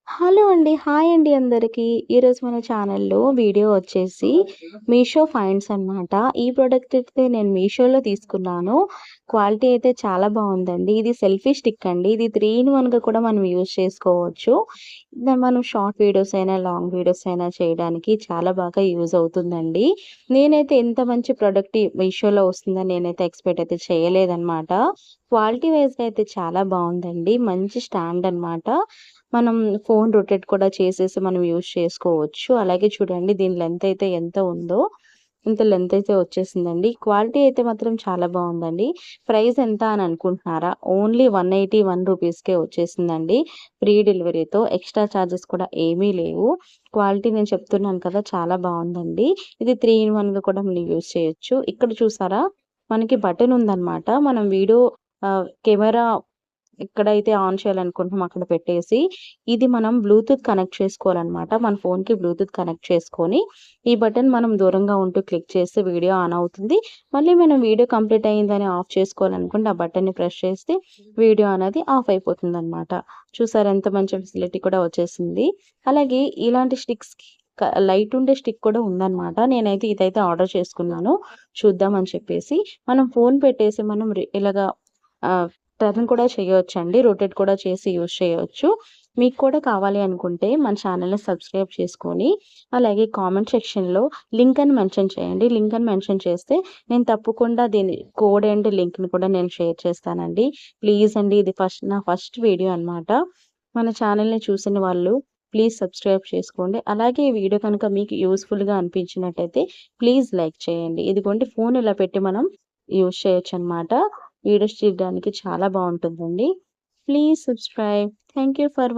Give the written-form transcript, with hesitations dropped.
Hello అండి. Hi అండి అందరికీ. ఈరోజు మన ఛానల్‌లో వీడియో వచ్చేసి మీషో ఫైండ్స్ అనమాట. ఈ ప్రొడక్ట్ అయితే నేను మీషోలో తీసుకున్నాను. క్వాలిటీ అయితే చాలా బావుందండి. ఇది సెల్ఫీ స్టిక్ అండి. ఇది 3 ఇన్ 1గా కూడా మనం యూజ్ చేసుకోవచ్చు. మనం షార్ట్ వీడియోస్ అయినా, లాంగ్ వీడియోస్ అయినా చేయడానికి చాలా బాగా యూజ్ అవుతుందండి. నేనైతే ఇంత మంచి ప్రొడక్ట్ మీషోలో వస్తుందని నేనైతే ఎక్స్‌పెక్ట్ అయితే చేయలేదనమాట. క్వాలిటీ వైస్‌గా అయితే చాలా బావుందండి. మంచి స్టాండ్ అనమాట. మనం ఫోన్ రొటేట్ కూడా చేసేసి మనం యూజ్ చేసుకోవచ్చు. అలాగే చూడండి దీని లెంత్ అయితే ఎంత ఉందో, ఇంత లెంత్ అయితే వచ్చేసిందండి. క్వాలిటీ అయితే మాత్రం చాలా బావుందండి. ప్రైస్ ఎంత అని అనుకుంటున్నారా? ఓన్లీ రూ. 181కే వచ్చేసిందండి. ఫ్రీ డెలివరీతో. ఎక్స్‌ట్రా చార్జెస్ కూడా ఏమీ లేవు. క్వాలిటీ నేను చెప్తున్నాను కదా! చాలా బావుందండి. ఇది 3 ఇన్ 1గా కూడా మనం యూజ్ చేయొచ్చు. ఇక్కడ చూసారా? మనకి బటన్ ఉందన్నమాట. మనం వీడియో కెమెరా ఎక్కడైతే ఆన్ చేయాలనుకుంటున్నామో అక్కడ పెట్టేసి, ఇది మనం బ్లూటూత్ కనెక్ట్ చేసుకోవాలనమాట. మన ఫోన్‌కి బ్లూటూత్ కనెక్ట్ చేసుకొని, ఈ బటన్ మనం దూరంగా ఉంటూ క్లిక్ చేస్తే వీడియో ఆన్ అవుతుంది. మళ్ళీ మనం వీడియో కంప్లీట్ అయిందని ఆఫ్ చేసుకోవాలనుకుంటే, ఆ బటన్‌ని ప్రెస్ చేస్తే వీడియో అనేది ఆఫ్ అయిపోతుందనమాట. చూసారా ఎంత మంచి ఫెసిలిటీ కూడా వచ్చేసింది. అలాగే ఇలాంటి స్టిక్స్‌కి లైట్ ఉండే స్టిక్ కూడా ఉందనమాట. నేనైతే ఇదైతే ఆర్డర్ చేసుకున్నాను. చూద్దాం అని చెప్పేసి. మనం ఫోన్ పెట్టేసి మనం ఇలాగా ఆహ్ టర్న్ కూడా చేయొచ్చండి. రొటేట్ కూడా చేసి యూజ్ చేయొచ్చు. మీకు కూడా కావాలి అనుకుంటే మన ఛానెల్‌ని సబ్స్క్రైబ్ చేసుకొని, అలాగే కామెంట్ సెక్షన్‌లో లింక్ అని మెన్షన్ చేయండి. లింక్ అని మెన్షన్ చేస్తే నేను తప్పకుండా దీని కోడ్ అండ్ లింక్‌ని కూడా నేను షేర్ చేస్తానండి. ప్లీజ్ అండి ఇది నా ఫస్ట్ వీడియో అనమాట. మన ఛానెల్‌ని చూసిన వాళ్ళు ప్లీజ్ సబ్స్క్రైబ్ చేసుకోండి. అలాగే ఈ వీడియో కనుక మీకు యూజ్‌ఫుల్‌గా అనిపించినట్టయితే ప్లీజ్ లైక్ చేయండి. ఇదిగోండి ఫోన్ ఇలా పెట్టి మనం యూజ్ చేయొచ్చనమాట. వీడియోస్ చూడడానికి చాలా బావుంటుందండి. Please subscribe. Thank you for